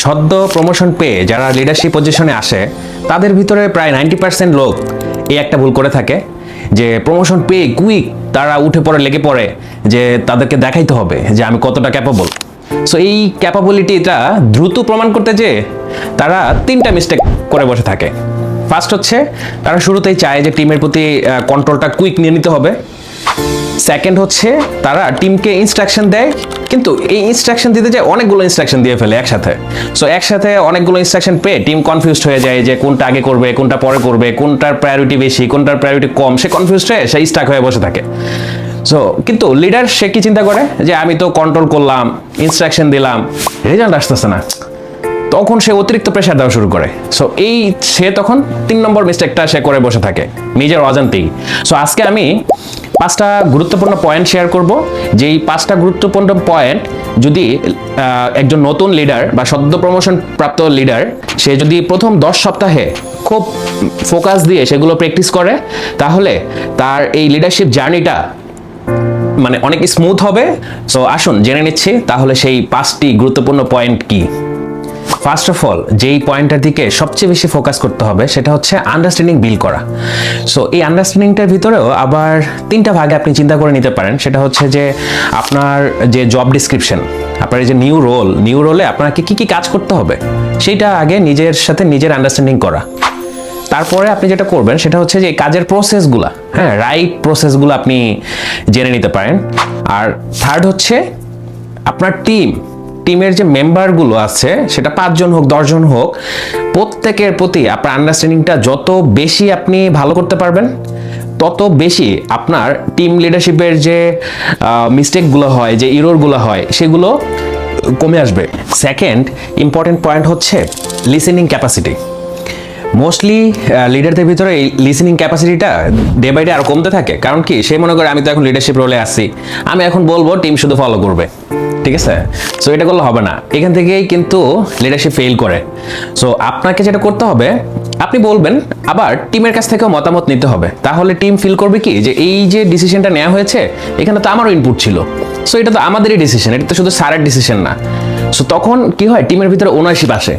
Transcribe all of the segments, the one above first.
সদ্য প্রমোশন পেয়ে যারা লিডারশিপ পজিশনে আসে তাদের ভিতরে প্রায় 90% লোক এই একটা ভুল করে থাকে যে প্রমোশন পেয়ে কুইক তারা উঠে পড়ে লেগে পড়ে যে তাদেরকে দেখাইতে হবে যে আমি কতটা ক্যাপাবল। সো এই ক্যাপাবিলিটিটা দ্রুত প্রমাণ করতে যে তারা 3টা মিস্টেক করে বসে থাকে। ফার্স্ট হচ্ছে তারা শুরুতেই চায় যে টিমের প্রতি কন্ট্রোলটা কুইক নিয়ে নিতে হবে। সেকেন্ড হচ্ছে তারা টিমকে ইনস্ট্রাকশন দেয়, কিন্তু এই ইনস্ট্রাকশন দিতে যায় অনেকগুলো ইনস্ট্রাকশন দিয়ে ফেলে একসাথে। সো একসাথে অনেকগুলো ইনস্ট্রাকশন পেয়ে টিম কনফিউজড হয়ে যায় যে কোনটা আগে করবে, কোনটা পরে করবে, কোনটার প্রায়োরিটি বেশি, কোনটার প্রায়োরিটি কম। সে কনফিউজড হয়ে সে স্টাক হয়ে বসে থাকে। সো কিন্তু লিডার সে কি চিন্তা করে যে আমি তো কন্ট্রোল করলাম, ইনস্ট্রাকশন দিলাম, রেজাল্ট আসতেছে না, তখন সে অতিরিক্ত প্রেশার দেওয়া শুরু করে। সো সে তখন 3 নম্বর মিস্টেকটা সে করে বসে থাকে নিজের অজান্তেই। সো আজকে আমি 5টা গুরুত্বপূর্ণ পয়েন্ট শেয়ার করব, যেই 5টা গুরুত্বপূর্ণ পয়েন্ট যদি একজন নতুন লিডার বা সদ্য প্রমোশন প্রাপ্ত লিডার সে যদি প্রথম 10 সপ্তাহে খুব ফোকাস দিয়ে সেগুলো প্র্যাকটিস করে, তাহলে তার এই লিডারশিপ জার্নিটা মানে অনেক স্মুথ হবে। সো আসুন জেনে নিচ্ছি তাহলে সেই 5টি গুরুত্বপূর্ণ পয়েন্ট কি। ফার্স্ট অফ অল যেই পয়েন্টটার দিকে সবচেয়ে বেশি ফোকাস করতে হবে সেটা হচ্ছে আন্ডারস্ট্যান্ডিং বিল্ড করা। সো এই আন্ডারস্ট্যান্ডিংটার ভিতরেও আবার 3টা ভাগে আপনি চিন্তা করে নিতে পারেন। সেটা হচ্ছে যে আপনার যে জব ডিসক্রিপশন, আপনার এই যে নিউ রোলে আপনাকে কি কি কাজ করতে হবে সেইটা আগে নিজের সাথে নিজের আন্ডারস্ট্যান্ডিং করা। তারপরে আপনি যেটা করবেন সেটা হচ্ছে যে কাজের প্রসেসগুলা, রাইট প্রসেসগুলো আপনি জেনে নিতে পারেন। আর থার্ড হচ্ছে আপনার টিমের যে মেম্বারগুলো আছে সেটা 5 জন হোক 10 জন হোক, প্রত্যেকের প্রতি আপনার আন্ডারস্ট্যান্ডিংটা যত বেশি আপনি ভালো করতে পারবেন তত বেশি আপনার টিম লিডারশিপের যে মিস্টেকগুলো হয়, যে ইররগুলো হয় সেগুলো কমে আসবে। সেকেন্ড ইম্পর্টেন্ট পয়েন্ট হচ্ছে লিসেনিং ক্যাপাসিটি। মোস্টলি লিডারদের ভিতরে এই লিসেনিং ক্যাপাসিটিটা ডে বাই ডে আরও কমতে থাকে। কারণ কি, সে মনে করে আমি তো এখন লিডারশিপ রোলে আসছি, আমি এখন বলবো টিম শুধু ফলো করবে, ঠিক আছে? সো এটা করলে হবে না, এখান থেকেই কিন্তু লিডারশিপ ফেল করে। সো আপনাকে যেটা করতে হবে, আপনি বলবেন, আবার টিমের কাছ থেকেও মতামত নিতে হবে। তাহলে টিম ফিল করবে কি যে এই যে ডিসিশনটা নেওয়া হয়েছে এখানে তো আমারও ইনপুট ছিল, সো এটা তো আমাদেরই ডিসিশন, এটা তো শুধু স্যারের ডিসিশন না। সো তখন কি হয়, টিমের ভিতরে ওনারশিপ আসে।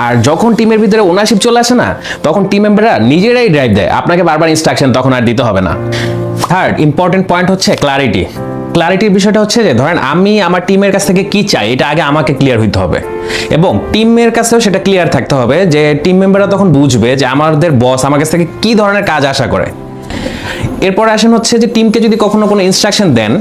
আর যখন টিমের ভিতরে ওনারশিপ চলে আসে না, তখন টিম মেম্বাররা নিজেরাই ড্রাইভ দেয়, আপনাকে বারবার ইনস্ট্রাকশন তখন আর দিতে হবে না। থার্ড ইম্পর্টেন্ট পয়েন্ট হচ্ছে ক্লারিটি। ক্লারিটির বিষয়টা হচ্ছে যে ধরেন আমি আমার টিমের কাছ থেকে কি চাই এটা আগে আমাকে ক্লিয়ার হইতে হবে, এবং টিমের কাছেও সেটা ক্লিয়ার থাকতে হবে যে টিম মেম্বাররা তখন বুঝবে যে আমাদের বস আমার কাছ থেকে কি ধরনের কাজ আশা করে। এরপর আসেন হচ্ছে যে টিমকে যদি কখনো কোনো ইনস্ট্রাকশন দেন,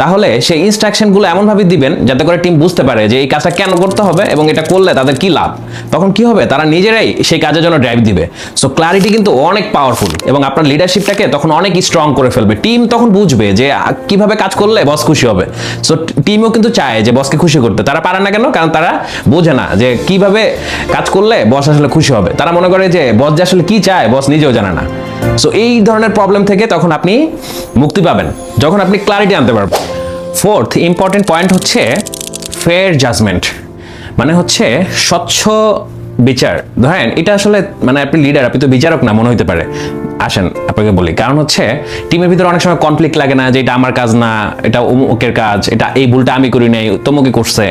তাহলে সেই ইনস্ট্রাকশনগুলো এমনভাবে দিবেন যাতে করে টিম বুঝতে পারে যে এই কাজটা কেন করতে হবে এবং এটা করলে তাদের কি লাভ। তখন কি হবে, তারা নিজেরাই সেই কাজের জন্য ড্রাইভ দিবে। সো ক্লারিটি কিন্তু অনেক পাওয়ারফুল এবং আপনার লিডারশিপটাকে তখন অনেক স্ট্রং করে ফেলবে। টিম তখন বুঝবে যে কিভাবে কাজ করলে বস খুশি হবে। সো টিমও কিন্তু চায় যে বসকে খুশি করতে, তারা পারে না কেন, কারণ তারা বোঝে না যে কিভাবে কাজ করলে বস আসলে খুশি হবে। তারা মনে করে যে বস যে আসলে কি চায় বস নিজেও জানে না। সো এই ধরনের প্রবলেম থেকে তখন আপনি মুক্তি পাবেন যখন আপনি ক্লারিটি আনতে পারবেন। ফোর্থ ইম্পর্টেন্ট পয়েন্ট হচ্ছে ফেয়ার জাজমেন্ট, মানে হচ্ছে স্বচ্ছ বিচার। ধরেন এটা আসলে মানে আপনি লিডার, আপনি তো বিচারক না মনে হইতে পারে। আসেন আপনাকে বলি, কারণ হচ্ছে টিমের ভিতরে অনেক সময় কনফ্লিক্ট লাগে না যে এটা আমার কাজ না, এটা অমুকের কাজ, এটা এই ভুলটা আমি করি নাই, তমুকে করছে।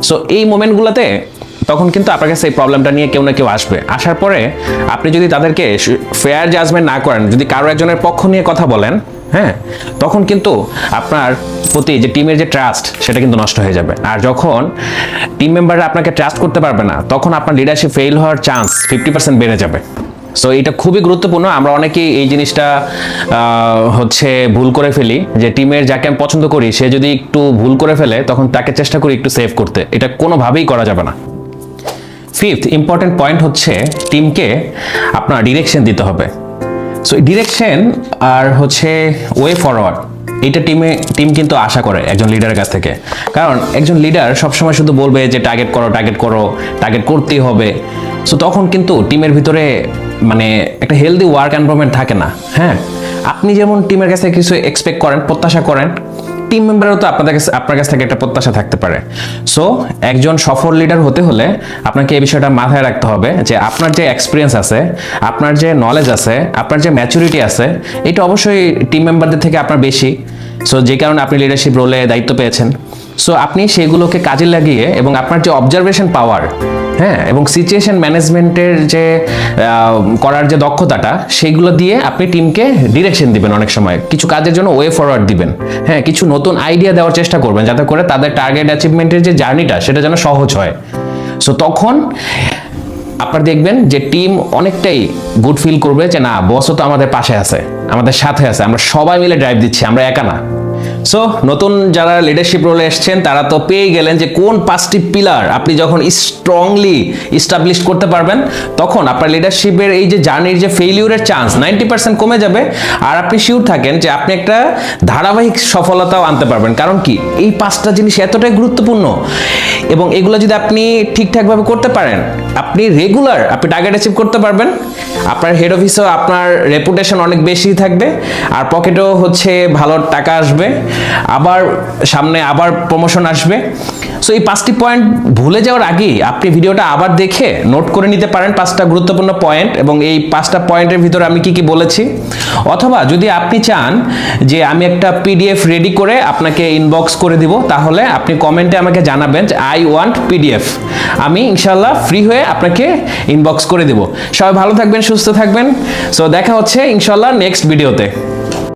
সো এই মোমেন্টগুলোতে তখন কিন্তু আপনার কাছে এই প্রবলেমটা নিয়ে কেউ না কেউ আসবে। আসার পরে আপনি যদি তাদেরকে ফেয়ার জাজমেন্ট না করেন, যদি কারো একজনের পক্ষ নিয়ে কথা বলেন, তখন কিন্তু আপনার প্রতি যে টিমের যে ট্রাস্ট সেটা কিন্তু নষ্ট হয়ে যাবে। আর যখন টিম মেম্বাররা আপনাকে ট্রাস্ট করতে পারবে না, তখন আপনার লিডারশিপ ফেল হওয়ার চান্স 50% বেড়ে যাবে। সো এটা খুবই গুরুত্বপূর্ণ। আমরা অনেকেই এই জিনিসটা হচ্ছে ভুল করে ফেলি, যে টিমের যাকে আমি পছন্দ করি সে যদি একটু ভুল করে ফেলে তখন তাকে চেষ্টা করি একটু সেভ করতে, এটা কোনোভাবেই করা যাবে না। ফিফথ ইম্পর্টেন্ট পয়েন্ট হচ্ছে টিমকে আপনার ডিরেকশন দিতে হবে। সো ডিরেকশন আর হচ্ছে ওয়ে ফরওয়ার্ড, এইটা টিম কিন্তু আশা করে একজন লিডারের কাছ থেকে। কারণ একজন লিডার সবসময় শুধু বলবে যে টার্গেট করো, টার্গেট করতেই হবে। সো তখন কিন্তু টিমের ভিতরে মানে একটা হেলদি ওয়ার্ক এনভায়রনমেন্ট থাকে না। আপনি যেমন টিমের কাছ থেকে কিছু এক্সপেক্ট করেন, প্রত্যাশা করেন, টিম মেম্বারও তো আপনার কাছ থেকে একটা প্রত্যাশা থাকতে পারে। সো একজন সফল লিডার হতে হলে আপনাকে এই বিষয়টা মাথায় রাখতে হবে যে আপনার যে এক্সপিরিয়েন্স আছে, আপনার যে নলেজ আছে, আপনার যে ম্যাচুরিটি আছে, এটা অবশ্যই টিম মেম্বারদের থেকে আপনার বেশি। সো যে কারণে আপনি লিডারশিপ রোলে দায়িত্ব পেয়েছেন। সো আপনি সেগুলোকে কাজে লাগিয়ে এবং আপনার যে অবজারভেশন পাওয়ার, হ্যাঁ, এবং সিচুয়েশন ম্যানেজমেন্টের যে করার যে দক্ষতাটা, সেগুলো দিয়ে আপনি টিমকে ডিরেকশন দিবেন, অনেক সময় কিছু কাজের জন্য ওয়ে ফরওয়ার্ড দিবেন, হ্যাঁ, কিছু নতুন আইডিয়া দেওয়ার চেষ্টা করবেন যাতে করে তাদের টার্গেট অ্যাচিভমেন্টের যে জার্নিটা সেটা যেন সহজ হয়। সো তখন আপনারা দেখবেন যে টিম অনেকটাই গুড ফিল করবে যে না, বসও তো আমাদের পাশে আছে, আমাদের সাথে আছে, আমরা সবাই মিলে ড্রাইভ দিচ্ছি, আমরা একা না। সো নতুন যারা লিডারশিপ রোলে এসেছেন তারা তো পেয়ে গেলেন যে কোন 5টি পিলার আপনি যখন স্ট্রংলি ইস্টাবলিশ করতে পারবেন, তখন আপনার লিডারশিপের এই যে জার্নির যে ফেইলিউরের চান্স 90% কমে যাবে। আর আপনি শিওর থাকেন যে আপনি একটা ধারাবাহিক সফলতাও আনতে পারবেন। কারণ কি, এই 5টা জিনিস এতটাই গুরুত্বপূর্ণ এবং এগুলো যদি আপনি ঠিকঠাকভাবে করতে পারেন, আপনি রেগুলার আপনি টার্গেট অ্যাচিভ করতে পারবেন। আপনার হেড অফিসেও আপনার রেপুটেশন অনেক বেশি থাকবে, আর পকেটেও হচ্ছে ভালো টাকা আসবে, আবার সামনে আবার প্রমোশন আসবে। সো এই 5টি পয়েন্ট ভুলে যাওয়ার আগেই আপনি ভিডিওটা আবার দেখে নোট করে নিতে পারেন 5টা গুরুত্বপূর্ণ পয়েন্ট, এবং এই 5টা পয়েন্টের ভিতরে আমি কি কি বলেছি। অথবা যদি আপনি চান যে আমি একটা পিডিএফ রেডি করে আপনাকে ইনবক্স করে দিব, তাহলে আপনি কমেন্টে আমাকে জানাবেন যে আই ওয়ান্ট পিডিএফ, আমি ইনশাল্লাহ ফ্রি হয়ে আপনাকে ইনবক্স করে দেব। সবাই ভালো থাকবেন, সুস্থ থাকবেন। সো দেখা হচ্ছে ইনশাল্লাহ নেক্সট ভিডিওতে।